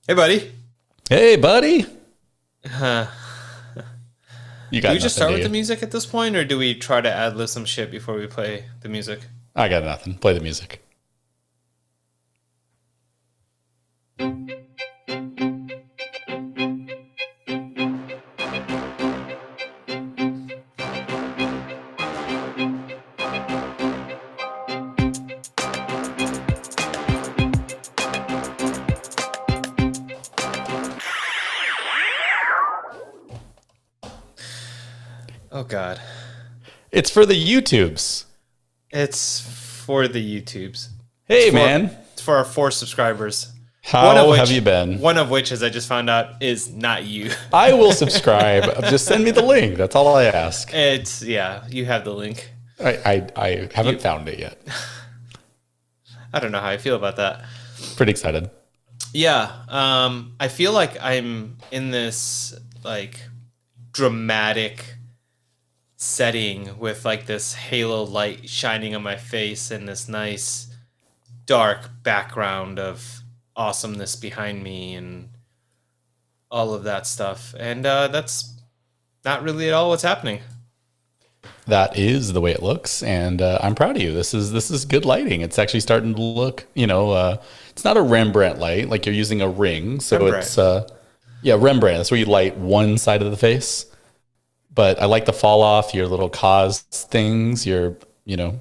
Hey, buddy. Hey, buddy. Uh, You do got we just nothing, start do with the you? music at this point, or do we try to ad lib some shit before we play the music? I got nothing. Play the music. Oh, God. It's for the YouTubes. It's for the YouTubes. Hey, For, man. it's for our 4 subscribers. How have you been? One of which, as I just found out, is not you. I will subscribe. Just send me the link. That's all I ask. You have the link. I haven't found it yet. I don't know how I feel about that. Pretty excited. Yeah. I feel like I'm in this, like, dramatic setting with like this halo light shining on my face and this nice dark background of awesomeness behind me and all of that stuff. And that's not really at all what's happening. That is the way it looks, and I'm proud of you. This is good lighting. It's actually starting to look, it's not a Rembrandt light like you're using a ring. So Rembrandt. it's Rembrandt. That's where you light one side of the face. But I like the fall off, your little cause things, your,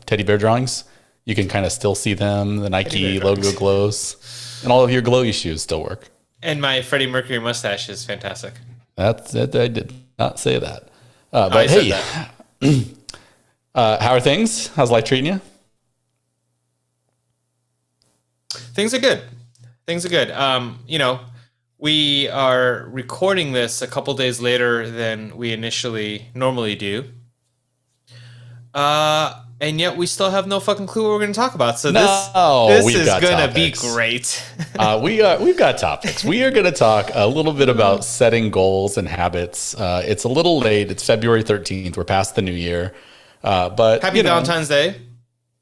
teddy bear drawings. You can kind of still see them. The Nike logo glows. And all of your glowy shoes still work. And my Freddie Mercury mustache is fantastic. That's it. I did not say that. I But said hey, that. how are things? How's life treating you? Things are good. Things are good. We are recording this a couple days later than we initially normally do. And yet we still have no fucking clue what we're going to talk about. So this we've is got going to be topics. great. We've got topics. We are going to talk a little bit about setting goals and habits. It's a little late. It's February 13th. We're past the new year. But Happy Valentine's Day.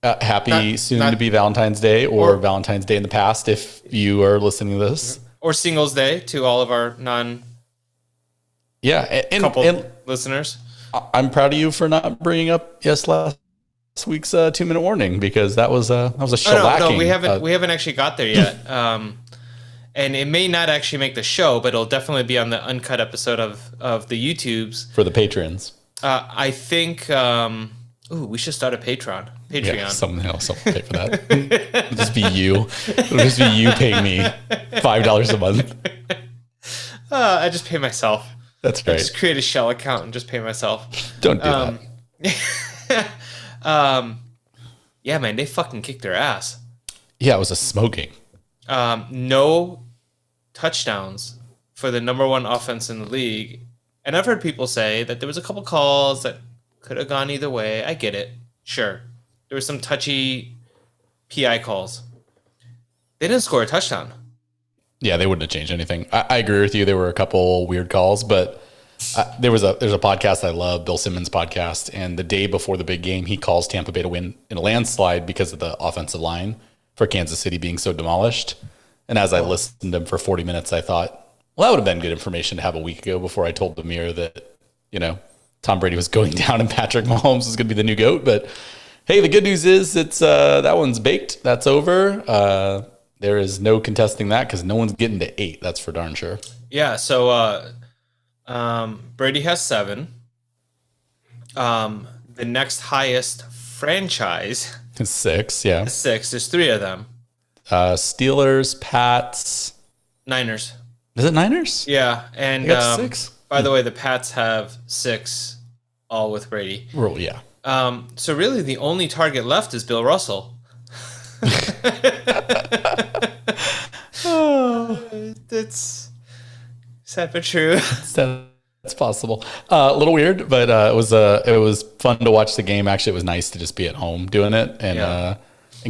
Happy soon to be Valentine's Day or Valentine's Day in the past if you are listening to this. Or Singles Day to all of our non-couple listeners. I'm proud of you for not bringing up last week's 2-minute warning because that was a shellacking. No, we haven't actually got there yet. And it may not actually make the show, but it'll definitely be on the uncut episode of the YouTubes for the patrons. I think. We should start a Patreon. Yeah, someone else will pay for that. It'll just be you. It'll just be you paying me $5 a month. I just pay myself. That's great. I just create a shell account and just pay myself. Don't do that. Yeah, man, they fucking kicked their ass. Yeah, it was a smoking. No touchdowns for the number one offense in the league. And I've heard people say that there was a couple calls that could have gone either way. I get it. Sure. There were some touchy PI calls. They didn't score a touchdown. Yeah, they wouldn't have changed anything. I agree with you. There were a couple weird calls, but there's a podcast I love, Bill Simmons' podcast, and the day before the big game, he calls Tampa Bay to win in a landslide because of the offensive line for Kansas City being so demolished. And as I listened to him for 40 minutes, I thought, well, that would have been good information to have a week ago before I told the mirror that, Tom Brady was going down and Patrick Mahomes was going to be the new GOAT. But hey, the good news is it's that one's baked. That's over. There is no contesting that because no one's getting to 8. That's for darn sure. Yeah. So Brady has 7. The next highest franchise is 6. Yeah, 6. There's 3 of them. Steelers, Pats, Niners. Is it Niners? Yeah, and 6. By the way, the Pats have 6, all with Brady. Well, yeah. So really, the only target left is Bill Russell. It's sad but true. That's possible. A little weird, but it was fun to watch the game. Actually, it was nice to just be at home doing it and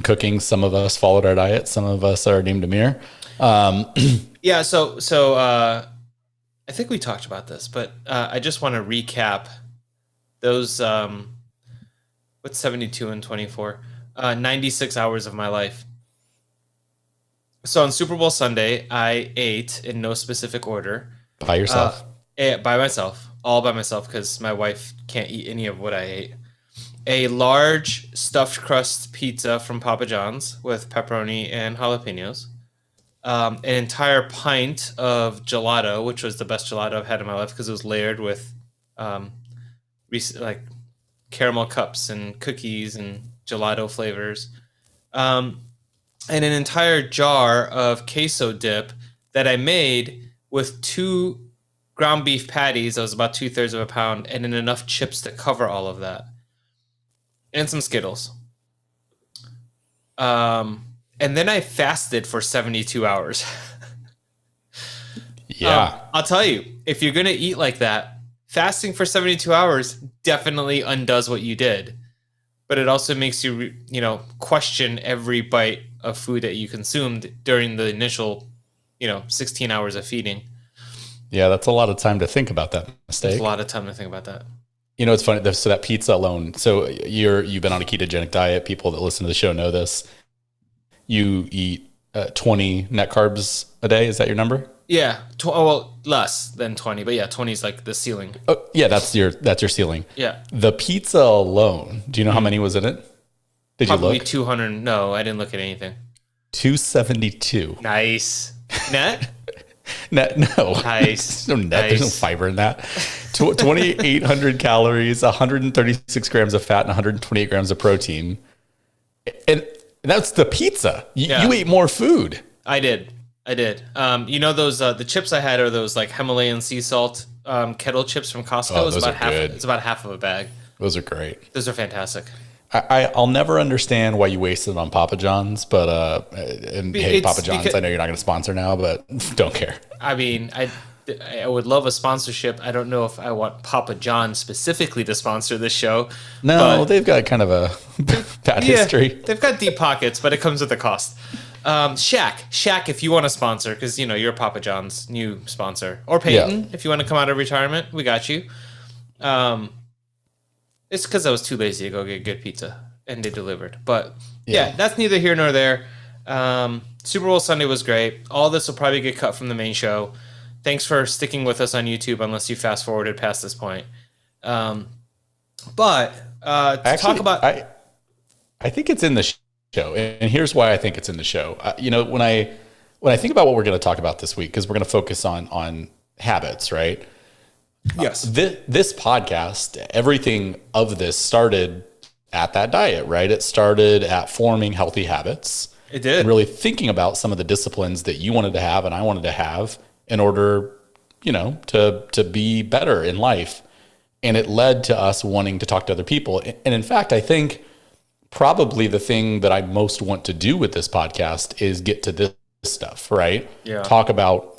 cooking. Some of us followed our diet. Some of us are named Amir. Yeah. So I think we talked about this, but I just want to recap those. What's 72 and 24? 96 hours of my life. So on Super Bowl Sunday, I ate in no specific order. By yourself. By myself, all by myself, because my wife can't eat any of what I ate. A large stuffed crust pizza from Papa John's with pepperoni and jalapenos. An entire pint of gelato, which was the best gelato I've had in my life because it was layered with like caramel cups and cookies and gelato flavors. And an entire jar of queso dip that I made with 2 ground beef patties. That was about 2/3 of a pound, and then enough chips to cover all of that, and some Skittles. And then I fasted for 72 hours. Yeah. I'll tell you, if you're gonna eat like that, fasting for 72 hours definitely undoes what you did. But it also makes you, question every bite of food that you consumed during the initial, 16 hours of feeding. Yeah, that's a lot of time to think about that mistake. There's a lot of time to think about that. It's funny. So that pizza alone. So you've been on a ketogenic diet. People that listen to the show know this. You eat 20 net carbs a day. Is that your number? Yeah. Well, less than 20, but yeah, 20 is like the ceiling. Oh, yeah, that's your ceiling. Yeah. The pizza alone. Do you know how many was in it? Did Probably you look? 200. No, I didn't look at anything. 272. Nice. Net? Net, no. Nice. There's no net. Nice. There's no fiber in that. 2,800 calories, 136 grams of fat, and 128 grams of protein. And that's the pizza. You ate more food. I did. Those the chips I had are those like Himalayan sea salt kettle chips from Costco. Oh, those are good. It's about half of a bag. Those are great. Those are fantastic. I'll never understand why you wasted on Papa John's, but hey, Papa John's, I know you're not going to sponsor now, but don't care. I mean, I would love a sponsorship. I don't know if I want Papa John specifically to sponsor this show. No, they've got kind of a bad history. They've got deep pockets, but it comes with a cost. Shaq, if you want to sponsor, because you're Papa John's new sponsor, or Peyton, if you want to come out of retirement, we got you. It's because I was too lazy to go get good pizza, and they delivered. But yeah, that's neither here nor there. Super Bowl Sunday was great. All this will probably get cut from the main show. Thanks for sticking with us on YouTube, unless you fast forwarded past this point. Talk about, I think it's in the show, and here's why I think it's in the show. When I think about what we're going to talk about this week, because we're going to focus on habits, right? Yes. This podcast, everything of this started at that diet, right? It started at forming healthy habits. It did. And really thinking about some of the disciplines that you wanted to have and I wanted to have in order, to be better in life. And it led to us wanting to talk to other people. And in fact, I think probably the thing that I most want to do with this podcast is get to this stuff, right? Yeah. Talk about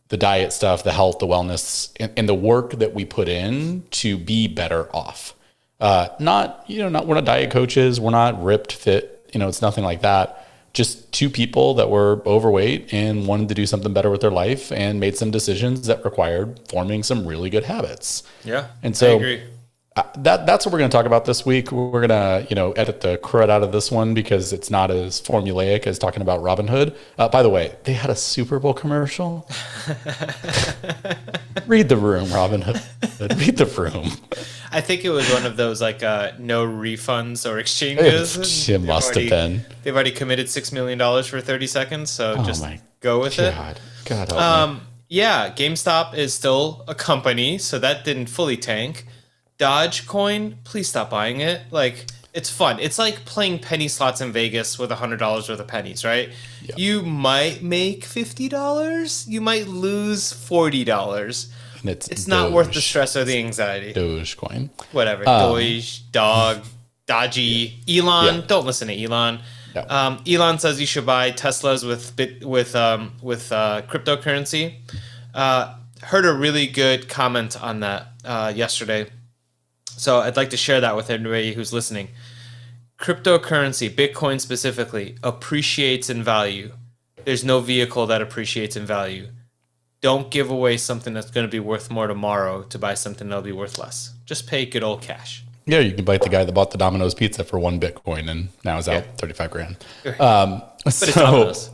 the diet stuff, the health, the wellness, and the work that we put in to be better off. We're not diet coaches. We're not ripped fit. It's nothing like that. Just 2 people that were overweight and wanted to do something better with their life and made some decisions that required forming some really good habits. Yeah. And so I agree. That's what we're going to talk about this week. We're going to, edit the crud out of this one because it's not as formulaic as talking about Robin Hood. By the way, they had a Super Bowl commercial. Read the room, Robin Hood. Read the room. I think it was one of those like no refunds or exchanges. It must have been. They've already committed $6 million for 30 seconds, so just go with it. God help me. Yeah, GameStop is still a company, so that didn't fully tank. Dogecoin, please stop buying it. Like, it's fun. It's like playing penny slots in Vegas with $100 worth of pennies, right? Yep. You might make $50. You might lose $40. And it's not worth the stress or the anxiety. Dogecoin. Whatever. Doge, dog, Dodgy, Elon. Yeah. Don't listen to Elon. No. Elon says you should buy Teslas with cryptocurrency. Heard a really good comment on that yesterday. So I'd like to share that with everybody who's listening. Cryptocurrency, Bitcoin specifically, appreciates in value. There's no vehicle that appreciates in value. Don't give away something that's going to be worth more tomorrow to buy something that'll be worth less. Just pay good old cash. Yeah, you can bite the guy that bought the Domino's pizza for 1 Bitcoin and now is out 35 grand. But it's Domino's.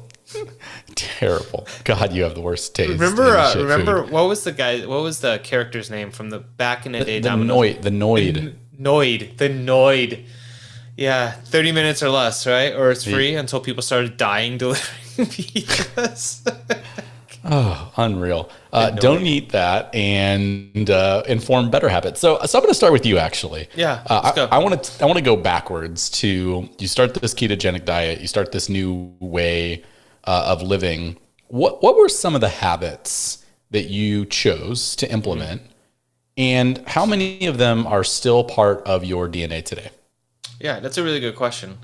Terrible. God, you have the worst taste Remember, in shit remember food. what was the guy? What was the character's name from the back in the day The Domino's? Noid, the Noid. The Noid. Yeah, 30 minutes or less, right? Or it's The, free until people started dying delivering pizzas. oh, unreal. The Don't Noid. eat that and inform better habits. So I'm going to start with you actually. Yeah, let's go. I want to go backwards to you start this ketogenic diet. You start this new way of living. What were some of the habits that you chose to implement, and how many of them are still part of your DNA today? Yeah, that's a really good question.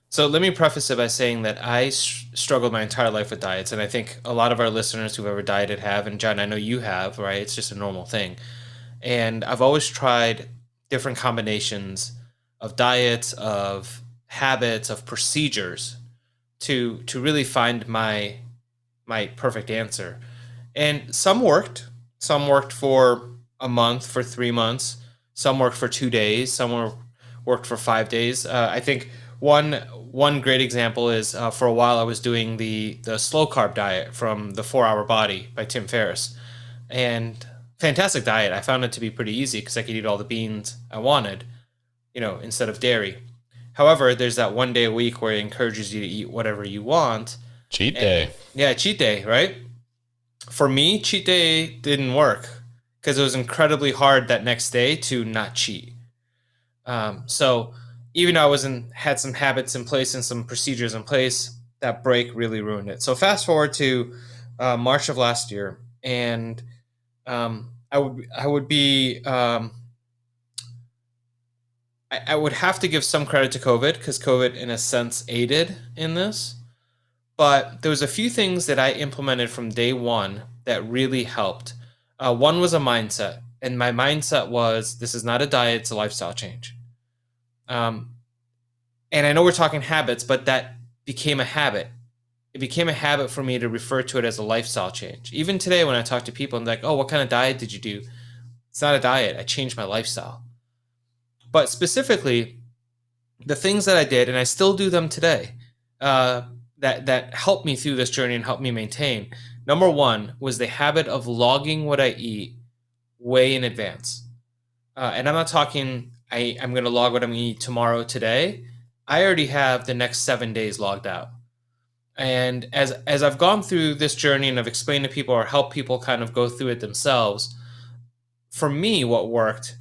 So let me preface it by saying that I struggled my entire life with diets, and I think a lot of our listeners who've ever dieted have, and John, I know you have, right? It's just a normal thing. And I've always tried different combinations of diets, of habits, of procedures to really find my perfect answer. And some worked. Some worked for a month, for 3 months. Some worked for 2 days. Worked for 5 days. I think one great example is for a while I was doing the slow carb diet from the 4 Hour Body by Tim Ferriss, and fantastic diet. I found it to be pretty easy because I could eat all the beans I wanted, instead of dairy. However, there's that one day a week where it encourages you to eat whatever you want. Cheat And, day. yeah, cheat day, right? For me, cheat day didn't work because it was incredibly hard that next day to not cheat. So even though I had some habits in place and some procedures in place, that break really ruined it. So fast forward to March of last year, and I would have to give some credit to COVID because COVID, in a sense, aided in this. But there was a few things that I implemented from day one that really helped. One was a mindset, and my mindset was this is not a diet; it's a lifestyle change. Um, and I know we're talking habits, but that became a habit. It became a habit for me to refer to it as a lifestyle change. Even today, when I talk to people, I'm like, "Oh, what kind of diet did you do?" It's not a diet. I changed my lifestyle. But specifically, the things that I did, and I still do them today, uh, that helped me through this journey and helped me maintain. Number one was the habit of logging what I eat way in advance. And I'm not talking I'm going to log what I'm going to eat tomorrow, today. I already have the next 7 days logged out. And as I've gone through this journey and I've explained to people or helped people kind of go through it themselves, for me, what worked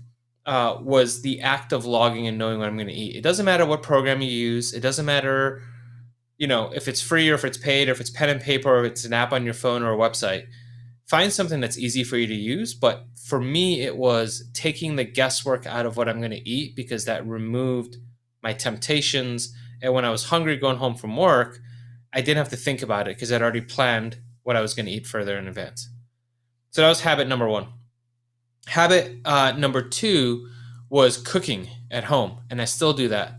was the act of logging and knowing what I'm going to eat. It doesn't matter what program you use. It doesn't matter, if it's free or if it's paid or if it's pen and paper or if it's an app on your phone or a website. Find something that's easy for you to use. But for me, it was taking the guesswork out of what I'm going to eat because that removed my temptations. And when I was hungry going home from work, I didn't have to think about it because I'd already planned what I was going to eat further in advance. So that was habit number one. Habit number two was cooking at home, and I still do that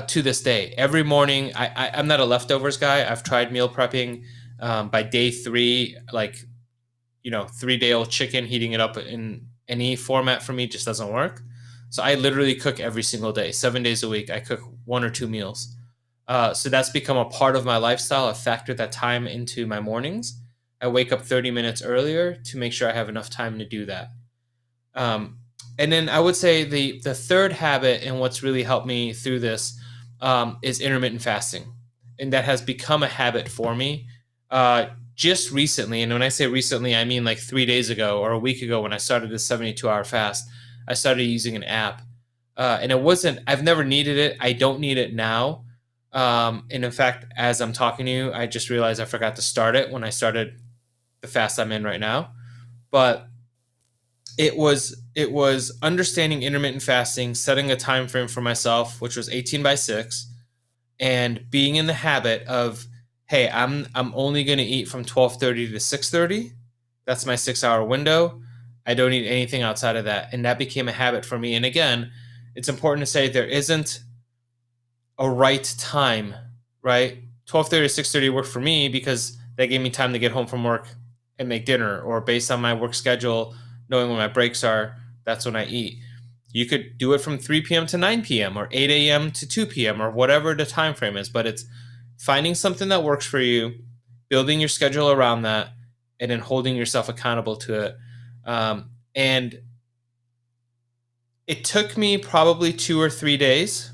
to this day. Every morning, I'm not a leftovers guy. I've tried meal prepping. By day three, 3-day-old chicken, heating it up in any format for me just doesn't work. So I literally cook every single day, 7 days a week. I cook 1 or 2 meals. So that's become a part of my lifestyle. I've factored that time into my mornings. I wake up 30 minutes earlier to make sure I have enough time to do that. And then I would say the third habit and what's really helped me through this is intermittent fasting. And that has become a habit for me just recently. And when I say recently, I mean like 3 days ago or a week ago when I started this 72-hour fast, I started using an app. And I've never needed it. I don't need it now. And in fact, as I'm talking to you, I just realized I forgot to start it when I started the fast I'm in right now. But it was understanding intermittent fasting, setting a time frame for myself, which was 18/6, and being in the habit of, hey, I'm only going to eat from 12:30 to 6:30. That's my 6-hour window. I don't eat anything outside of that, and that became a habit for me. And again, it's important to say there isn't a right time, right? 12:30 to 6:30 worked for me because that gave me time to get home from work and make dinner, or based on my work schedule, knowing when my breaks are, that's when I eat. You could do it from 3 p.m. to 9 p.m. or 8 a.m. to 2 p.m. or whatever the time frame is, but finding something that works for you, building your schedule around that, and then holding yourself accountable to it. And it took me probably 2 or 3 days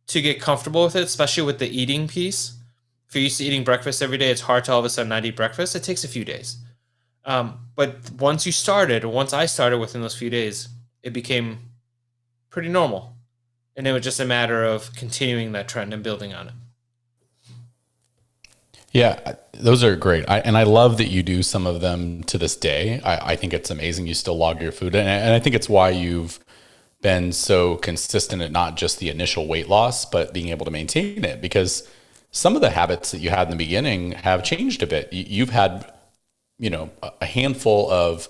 to get comfortable with it, especially with the eating piece. If you're used to eating breakfast every day, it's hard to all of a sudden not eat breakfast. It takes a few days. But once I started within those few days, it became pretty normal. And it was just a matter of continuing that trend and building on it. Yeah, those are great. And I love that you do some of them to this day. I think it's amazing. You still log your food. And I think it's why you've been so consistent at not just the initial weight loss, but being able to maintain it, because some of the habits that you had in the beginning have changed a bit. You've had, a handful of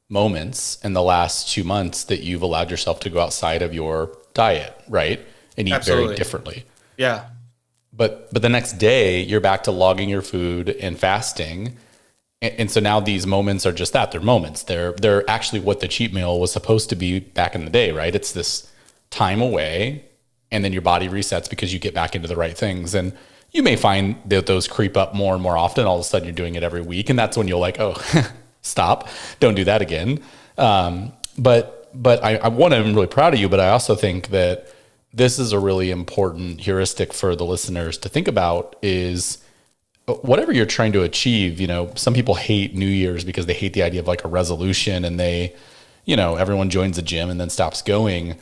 moments in the last 2 months that you've allowed yourself to go outside of your diet, right? And eat Absolutely. very differently. Yeah. But the next day you're back to logging your food and fasting. And so now these moments are just that. They're moments. They're actually what the cheat meal was supposed to be back in the day, right? It's this time away, and then your body resets because you get back into the right things. And you may find that those creep up more and more often. All of a sudden you're doing it every week. And that's when you'll like, oh, stop, don't do that again. But I'm really proud of you, but I also think that this is a really important heuristic for the listeners to think about is whatever you're trying to achieve. Some people hate New Year's because they hate the idea of like a resolution, and everyone joins the gym and then stops going.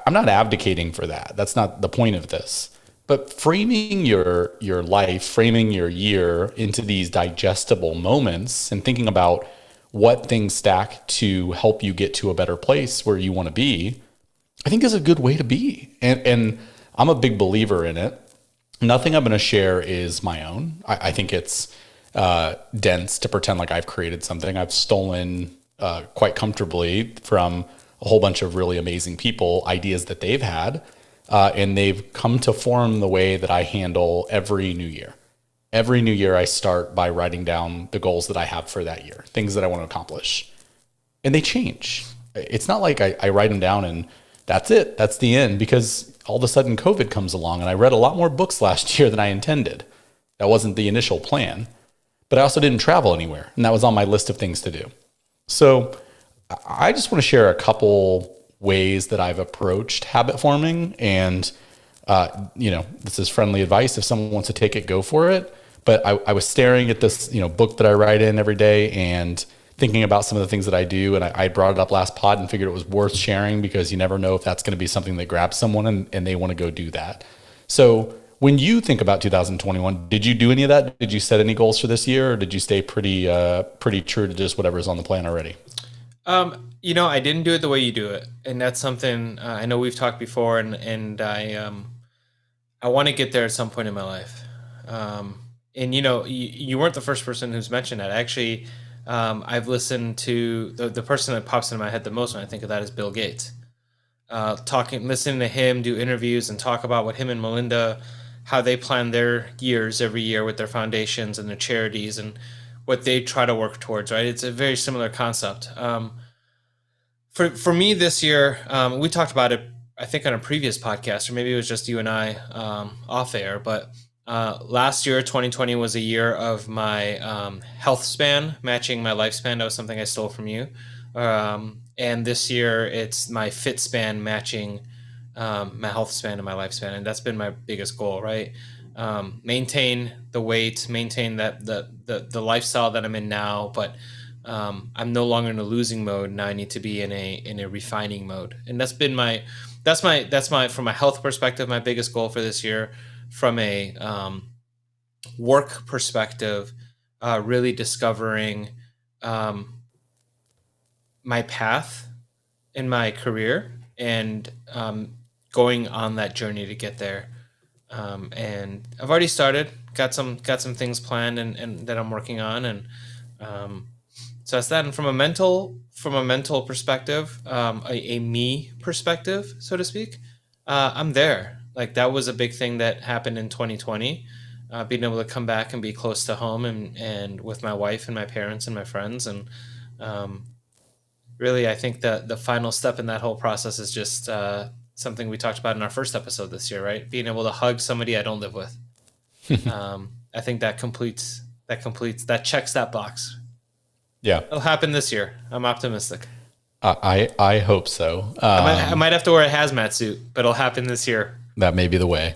I'm not advocating for that. That's not the point of this. But framing your life, framing your year into these digestible moments and thinking about what things stack to help you get to a better place where you want to be, I think is a good way to be. And I'm a big believer in it. Nothing I'm going to share is my own. I think it's dense to pretend like I've created something. I've stolen quite comfortably from a whole bunch of really amazing people, ideas that they've had, and they've come to form the way that I handle every new year. Every new year, I start by writing down the goals that I have for that year, things that I want to accomplish. And they change. It's not like I write them down and that's it. That's the end, because all of a sudden COVID comes along and I read a lot more books last year than I intended. That wasn't the initial plan, but I also didn't travel anywhere, and that was on my list of things to do. So I just want to share a couple ways that I've approached habit forming, and this is friendly advice. If someone wants to take it, go for it. But I was staring at this, book that I write in every day and thinking about some of the things that I do. And I brought it up last pod and figured it was worth sharing because you never know if that's going to be something that grabs someone and they want to go do that. So when you think about 2021, did you do any of that? Did you set any goals for this year, or did you stay pretty true to just whatever's on the plan already? I didn't do it the way you do it. And that's something I know we've talked before, and I want to get there at some point in my life. And you weren't the first person who's mentioned that. Actually, I've listened to the person that pops into my head the most when I think of that is Bill Gates. Listening to him do interviews and talk about what him and Melinda, how they plan their years every year with their foundations and their charities and what they try to work towards. Right, it's a very similar concept. For me this year, we talked about it, I think, on a previous podcast, or maybe it was just you and I off air, but last year, 2020, was a year of my health span matching my lifespan. That was something I stole from you. And this year, it's my fit span matching my health span and my lifespan. And that's been my biggest goal, right? Maintain the weight, maintain the lifestyle that I'm in now, but I'm no longer in a losing mode. Now I need to be in a refining mode. And that's from a health perspective, my biggest goal for this year. From a work perspective, really discovering my path in my career and going on that journey to get there. And I've already started, got some things planned and that I'm working on, and so that's that. And from a mental perspective, a me perspective, so to speak, I'm there. Like, that was a big thing that happened in 2020, being able to come back and be close to home and with my wife and my parents and my friends. And really, I think that the final step in that whole process is just something we talked about in our first episode this year, right? Being able to hug somebody I don't live with. I think that checks that box. Yeah. It'll happen this year. I'm optimistic. I hope so. I might have to wear a hazmat suit, but it'll happen this year. That may be the way.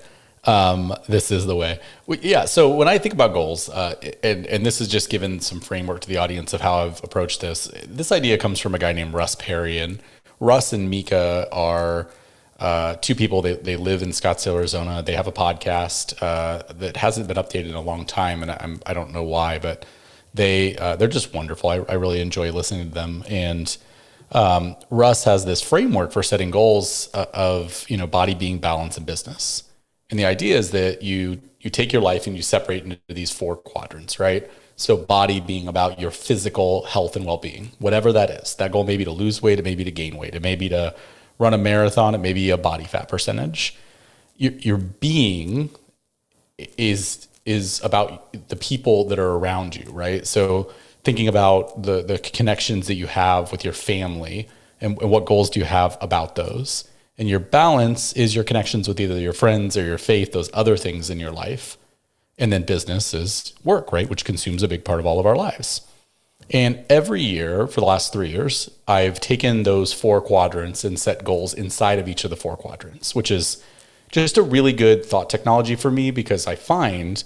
This is the way. Yeah. So when I think about goals, and this is just given some framework to the audience of how I've approached this idea comes from a guy named Russ Perry, and Russ and Mika are two people. They live in Scottsdale, Arizona. They have a podcast that hasn't been updated in a long time, and I don't know why, but they're just wonderful. I really enjoy listening to them. And Russ has this framework for setting goals of body, being, balance, and business. And the idea is that you take your life and you separate into these 4 quadrants, right? So body being about your physical health and well-being, whatever that is. That goal may be to lose weight, it may be to gain weight, it may be to run a marathon, it may be a body fat percentage. Your being is about the people that are around you, right? So thinking about the connections that you have with your family and what goals do you have about those. And your balance is your connections with either your friends or your faith, those other things in your life. And then business is work, right? Which consumes a big part of all of our lives. And every year for the last 3 years, I've taken those 4 quadrants and set goals inside of each of the 4 quadrants, which is just a really good thought technology for me, because I find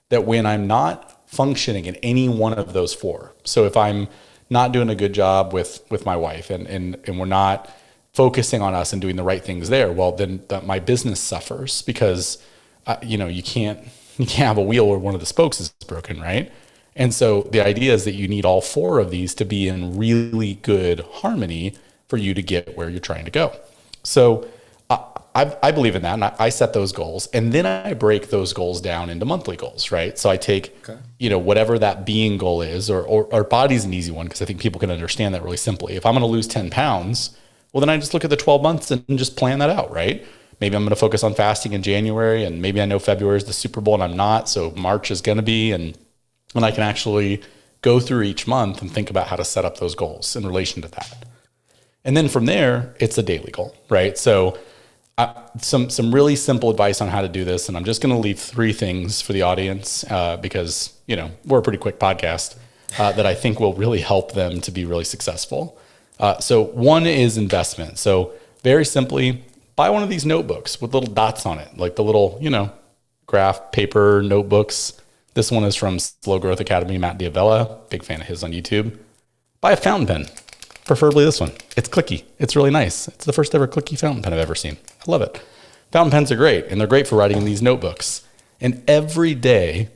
that when I'm not functioning in any one of those 4, so if I'm not doing a good job with my wife and we're not focusing on us and doing the right things there, well, then my business suffers, because you can't have a wheel where one of the spokes is broken, right? And so the idea is that you need all 4 of these to be in really good harmony for you to get where you're trying to go. So I believe in that, and I set those goals, and then I break those goals down into monthly goals, right? So I take, whatever that being goal is, or body's an easy one, because I think people can understand that really simply. If I'm going to lose 10 pounds, well, then I just look at the 12 months and just plan that out, right? Maybe I'm going to focus on fasting in January, and maybe I know February is the Super Bowl and I'm not, so March is going to be, and when I can actually go through each month and think about how to set up those goals in relation to that. And then from there, it's a daily goal, right? So some really simple advice on how to do this, and I'm just going to leave 3 things for the audience because, we're a pretty quick podcast that I think will really help them to be really successful. So one is investment. So very simply, buy one of these notebooks with little dots on it, like the little, graph paper notebooks. This one is from Slow Growth Academy, Matt Diavella, big fan of his on YouTube. Buy a fountain pen, preferably this one. It's clicky. It's really nice. It's the first ever clicky fountain pen I've ever seen. I love it. Fountain pens are great, and they're great for writing in these notebooks. And every day,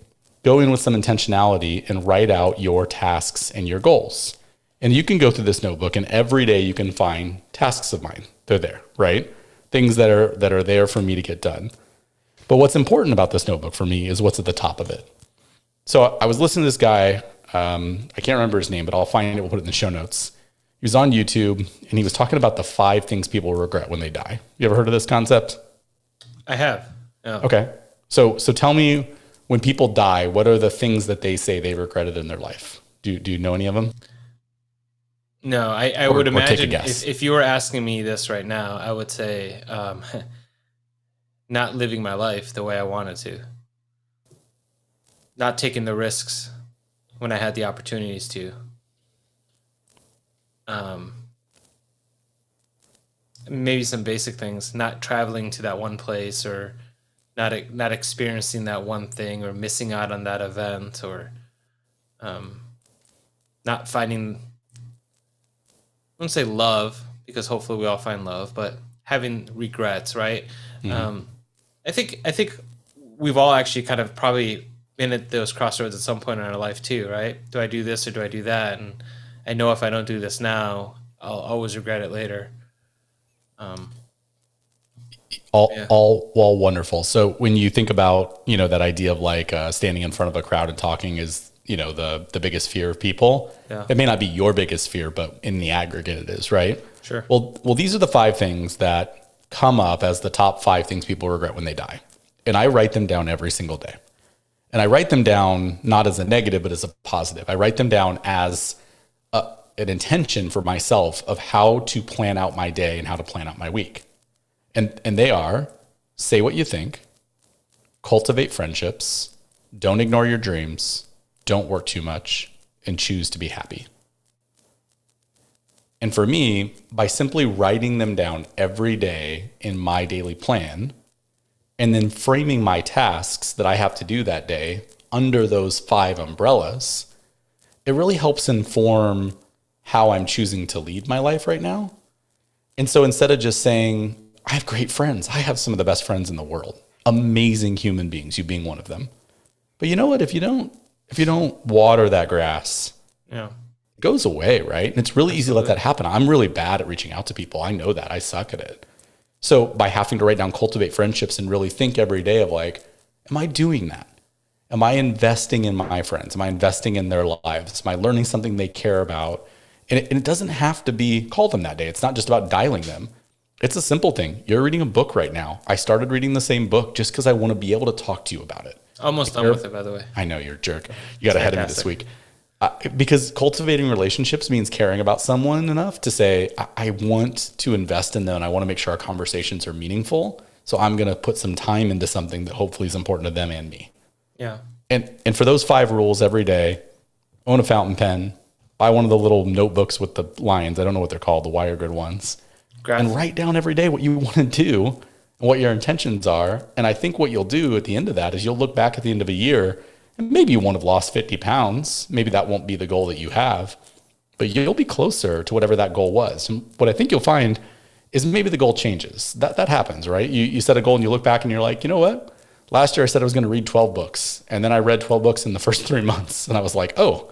go in with some intentionality and write out your tasks and your goals. And you can go through this notebook, and every day you can find tasks of mine. They're there, right? Things that are there for me to get done. But what's important about this notebook for me is what's at the top of it. So I was listening to this guy. I can't remember his name, but I'll find it. We'll put it in the show notes. He was on YouTube, and he was talking about the 5 things people regret when they die. You ever heard of this concept? I have. Yeah. Okay. So tell me, when people die, what are the things that they say they regretted in their life? Do you know any of them? No, I would imagine if you were asking me this right now, I would say not living my life the way I wanted to. Not taking the risks when I had the opportunities to. Maybe some basic things, not traveling to that one place, or not experiencing that one thing, or missing out on that event, or not finding, I wouldn't say love, because hopefully we all find love, but having regrets, right? Mm-hmm. I think we've all actually kind of probably been at those crossroads at some point in our life too, right? Do I do this or do I do that? And I know if I don't do this now, I'll always regret it later. All wonderful. So when you think about, that idea of like standing in front of a crowd and talking is, the biggest fear of people. Yeah. It may not be your biggest fear, but in the aggregate it is, right? Sure. Well, these are the 5 things that come up as the top 5 things people regret when they die. And I write them down every single day. And I write them down not as a negative, but as a positive. I write them down as an intention for myself of how to plan out my day and how to plan out my week. And they are: say what you think, cultivate friendships, don't ignore your dreams, don't work too much, and choose to be happy. And for me, by simply writing them down every day in my daily plan, and then framing my tasks that I have to do that day under those 5 umbrellas, it really helps inform how I'm choosing to lead my life right now. And so instead of just saying, I have great friends, I have some of the best friends in the world, amazing human beings, you being one of them. But you know what? If you don't water that grass, Yeah. it goes away, right? And it's really easy to let that happen. I'm really bad at reaching out to people. I know that. I suck at it. So by having to write down cultivate friendships and really think every day of like, am I doing that? Am I investing in my friends? Am I investing in their lives? Am I learning something they care about? And it doesn't have to be call them that day. It's not just about dialing them. It's a simple thing. You're reading a book right now. I started reading the same book just because I want to be able to talk to you about it. Almost done with it, by the way. I know, you're a jerk. You got ahead of me this week. Because cultivating relationships means caring about someone enough to say, I want to invest in them and I want to make sure our conversations are meaningful. So I'm going to put some time into something that hopefully is important to them and me. Yeah. And for those 5 rules every day, own a fountain pen, buy one of the little notebooks with the lines. I don't know what they're called, the wire grid ones. And write down every day what you want to do and what your intentions are. And I think what you'll do at the end of that is you'll look back at the end of a year and maybe you won't have lost 50 pounds. Maybe that won't be the goal that you have, but you'll be closer to whatever that goal was. And what I think you'll find is maybe the goal changes. That happens, right? You set a goal and you look back and you're like, you know what? Last year I said I was going to read 12 books. And then I read 12 books in the first 3 months. And I was like, oh,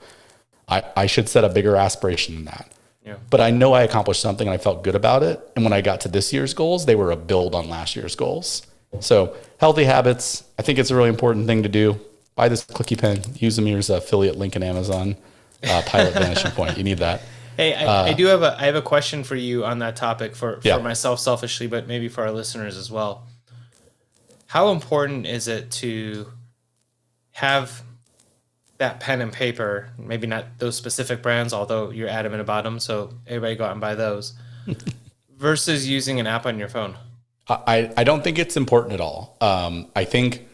I should set a bigger aspiration than that. Yeah. But I know I accomplished something and I felt good about it. And when I got to this year's goals, they were a build on last year's goals. So healthy habits, I think it's a really important thing to do. Buy this clicky pen, use Amir's affiliate link in Amazon, Pilot Vanishing Point. You need that. Hey, I have a question for you on that topic for myself selfishly, but maybe for our listeners as well. How important is it to have that pen and paper, maybe not those specific brands, although you're adamant about them, so everybody go out and buy those, versus using an app on your phone? I don't think it's important at all. I think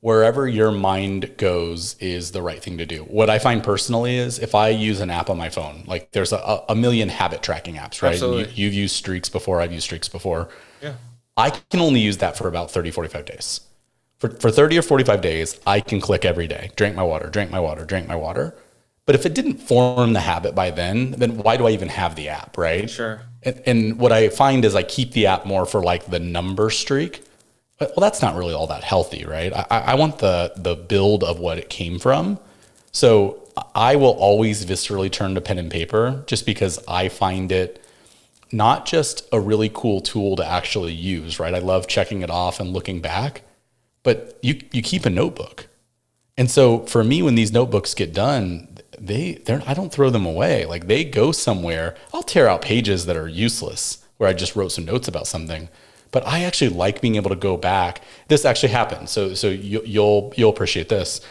wherever your mind goes is the right thing to do. What I find personally is if I use an app on my phone, like there's a million habit tracking apps, right? You've used Streaks before, I've used Streaks before. Yeah. I can only use that for about 30, 45 days. For 30 or 45 days, I can click every day, drink my water, drink my water, drink my water. But if it didn't form the habit by then why do I even have the app, right? Sure. And what I find is I keep the app more for like the number streak. Well, that's not really all that healthy, right? I want the build of what it came from. So I will always viscerally turn to pen and paper just because I find it not just a really cool tool to actually use, right? I love checking it off and looking back, but you keep a notebook. And so for me, when these notebooks get done, I don't throw them away. Like they go somewhere. I'll tear out pages that are useless where I just wrote some notes about something. But I actually like being able to go back. This actually happened. So you'll appreciate this.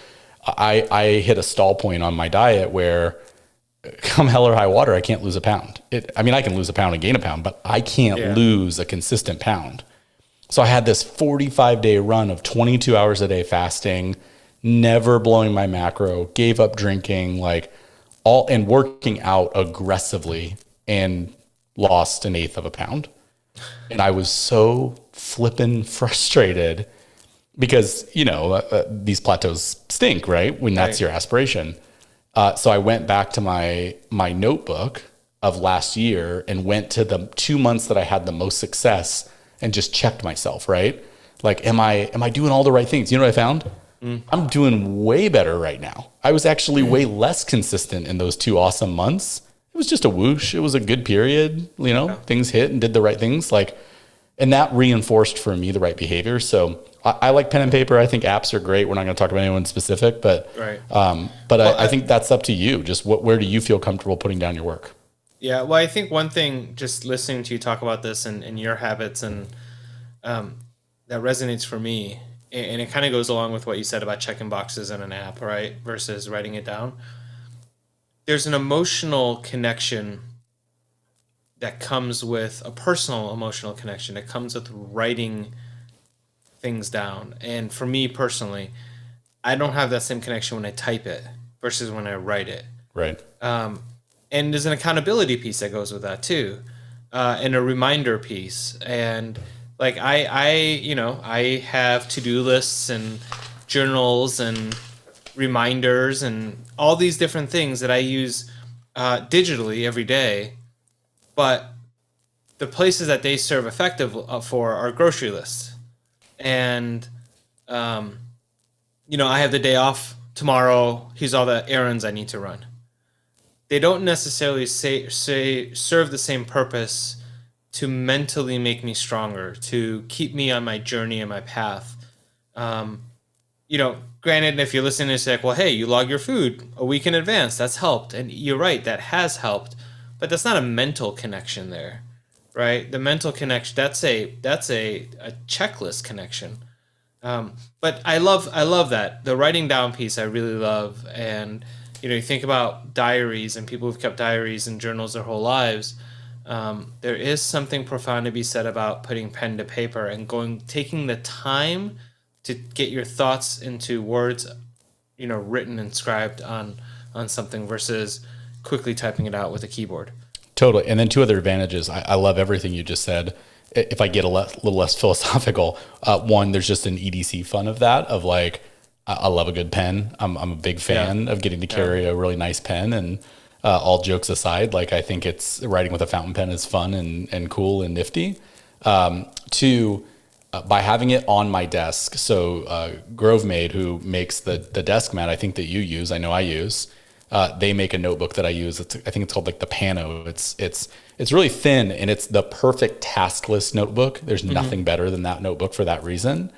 I hit a stall point on my diet where come hell or high water, I can't lose a pound. I can lose a pound and gain a pound, but I can't lose a consistent pound. So I had this 45-day run of 22 hours a day fasting, never blowing my macro, gave up drinking, and working out aggressively and lost 1/8 of a pound. And I was so flippin' frustrated because, these plateaus stink, right? When that's your aspiration. So I went back to my notebook of last year and went to the 2 months that I had the most success and just checked myself, right? Like, am I doing all the right things? You know what I found? I'm doing way better right now. I was actually way less consistent in those 2 awesome months. It was just a whoosh. It was a good period. Things hit and did the right things. And that reinforced for me the right behavior. So I like pen and paper. I think apps are great. We're not going to talk about anyone specific, but I think that's up to you. Just where do you feel comfortable putting down your work? Yeah. Well, I think one thing, just listening to you talk about this and your habits and that resonates for me. And it kind of goes along with what you said about checking boxes in an app, right? Versus writing it down. There's an emotional connection that comes with a personal emotional connection that comes with writing things down. And for me personally, I don't have that same connection when I type it versus when I write it. Right. And there's an accountability piece that goes with that too, and a reminder piece. And like I have to-do lists and journals and reminders and all these different things that I use digitally every day. But the places that they serve effective for are grocery lists. And, I have the day off tomorrow. Here's all the errands I need to run. They don't necessarily serve the same purpose to mentally make me stronger, to keep me on my journey and my path. Granted, if you're listening, it's like, well, hey, you log your food a week in advance. That's helped. And you're right, that has helped. But that's not a mental connection there, right? The mental connection, that's a checklist connection. But I love that. The writing down piece I really love. And, you think about diaries and people who've kept diaries and journals their whole lives. There is something profound to be said about putting pen to paper and taking the time to get your thoughts into words, written and scribed on something versus quickly typing it out with a keyboard. Totally. And then two other advantages. I love everything you just said. If I get a little less philosophical, one, there's just an EDC fun of that, of like, I love a good pen. I'm a big fan of getting to carry a really nice pen. And all jokes aside, like I think writing with a fountain pen is fun and cool and nifty. Two, by having it on my desk. So Grovemade, who makes the desk mat, I think that you use, I know I use, they make a notebook that I use. I think it's called like the Pano. It's really thin and it's the perfect task list notebook. There's nothing better than that notebook for that reason.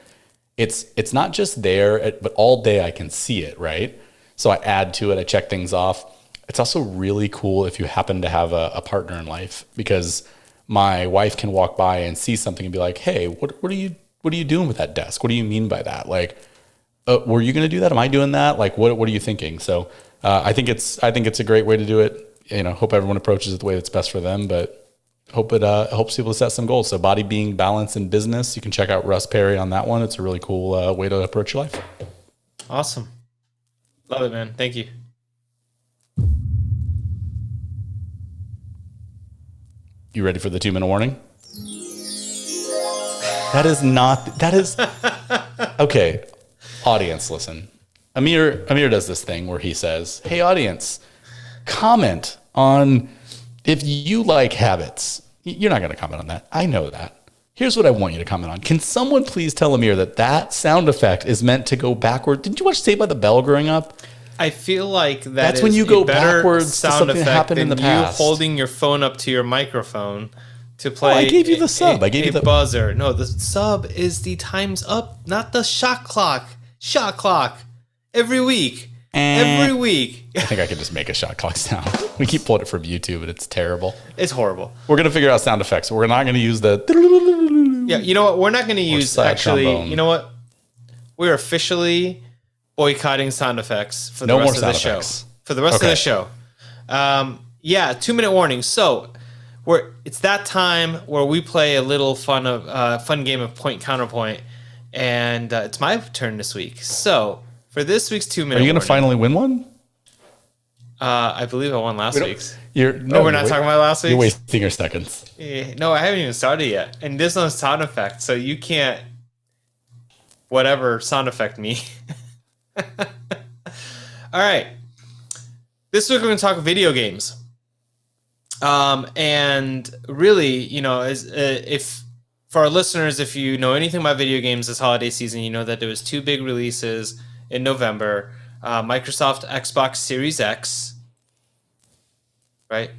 It's not just there, but all day I can see it, right? So I add to it, I check things off. It's also really cool if you happen to have a partner in life, because my wife can walk by and see something and be like, hey, what are you doing with that desk? What do you mean by that? Like, were you going to do that? Am I doing that? Like, what are you thinking? So I think it's a great way to do it. Hope everyone approaches it the way that's best for them, but hope it helps people to set some goals. So body, being, balance, and business. You can check out Russ Perry on that one. It's a really cool way to approach your life. Awesome. Love it, man. Thank you. You ready for the 2-minute warning? That is okay. Audience, listen. Amir does this thing where he says, hey, audience, comment on if you like habits. You're not going to comment on that. I know that. Here's what I want you to comment on. Can someone please tell Amir that sound effect is meant to go backward? Didn't you watch Saved by the Bell growing up? I feel like that's when you go backwards to something that happened in the past. You holding your phone up to your microphone to play. Oh, I gave you the sub. I gave you the buzzer. No, the sub is the time's up, not the shot clock. Shot clock every week. Every week. I think I could just make a shot clock sound. We keep pulling it from YouTube, and it's terrible. It's horrible. We're gonna figure out sound effects. We're not gonna use the. Yeah, you know what? We're not gonna use actually. Trombone. You know what? We're officially boycotting sound effects for the rest of the show. For the rest of the show. 2-minute warning. So it's that time where we play a little fun game of point counterpoint, and it's my turn this week. So for this week's 2-minute warning. Are you going to finally win one? I believe I won last week's. We're not talking about last week's? You're wasting your seconds. No, I haven't even started yet. And there's no sound effect, so you can't whatever sound effect me. All right. This week we're going to talk video games. And really, if for our listeners, if you know anything about video games this holiday season, you know that there was 2 big releases in November. Microsoft Xbox Series X. Right?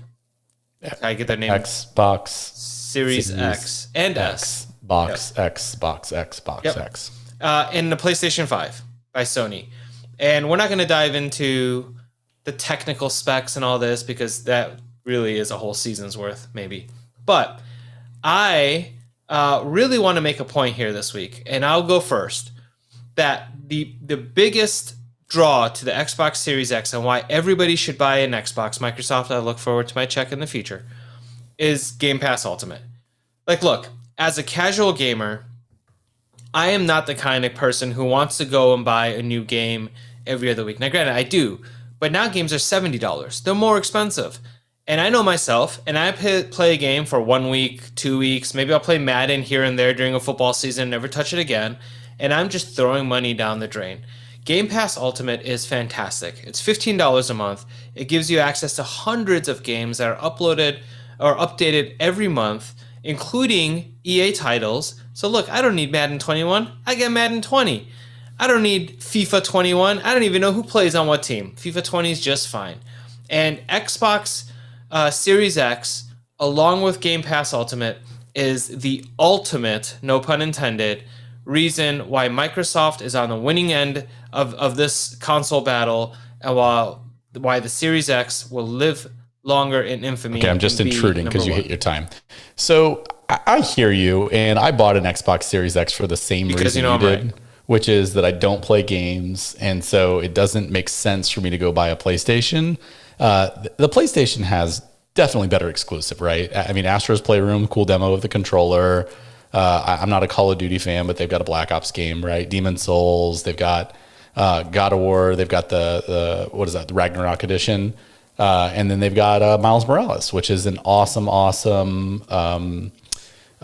I get their name. Xbox Series X and S. Box, yep. Xbox X. And the PlayStation 5 by Sony. And we're not going to dive into the technical specs and all this because that really is a whole season's worth, maybe. But I really want to make a point here this week, and I'll go first, that the biggest draw to the Xbox Series X and why everybody should buy an Xbox, Microsoft, I look forward to my check in the future, is Game Pass Ultimate. Like, look, as a casual gamer, I am not the kind of person who wants to go and buy a new game every other week. Now, granted, I do, but now games are $70. They're more expensive. And I know myself, and I play a game for 1 week, 2 weeks. Maybe I'll play Madden here and there during a football season, never touch it again. And I'm just throwing money down the drain. Game Pass Ultimate is fantastic. It's $15 a month. It gives you access to hundreds of games that are uploaded or updated every month, including EA titles. So look, I don't need Madden 21. I get Madden 20. I don't need FIFA 21. I don't even know who plays on what team. FIFA 20 is just fine. And Xbox Series X, along with Game Pass Ultimate, is the ultimate, no pun intended, reason why Microsoft is on the winning end of this console battle, and why the Series X will live longer in infamy. Okay, I'm just intruding because you hit your time. So I hear you, and I bought an Xbox Series X for the same reason you did, right, which is that I don't play games, and so it doesn't make sense for me to go buy a PlayStation. The PlayStation has definitely better exclusive, right? I mean, Astro's Playroom, cool demo of the controller. I'm not a Call of Duty fan, but they've got a Black Ops game, right? Demon's Souls. They've got God of War. They've got the what is that? The Ragnarok edition. And then they've got Miles Morales, which is an awesome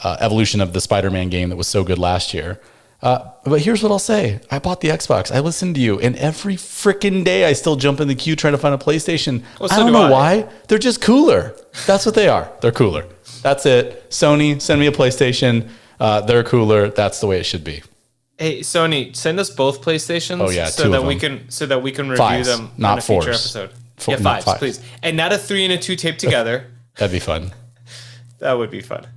evolution of the Spider-Man game that was so good last year. But here's what I'll say. I bought the Xbox. I listened to you. And every freaking day I still jump in the queue trying to find a PlayStation. Well, I don't know why. They're just cooler. That's what they are. They're cooler. That's it. Sony, send me a PlayStation. They're cooler. That's the way it should be. Hey, Sony, send us both PlayStations. Oh, yeah, so that we can review fives, them not on a future episode. Yeah, fives, please. And not a 3 and a 2 taped together. That'd be fun. That would be fun.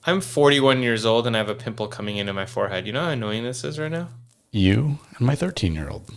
I'm 41 years old and I have a pimple coming into my forehead. You know how annoying this is right now? You and my 13-year-old.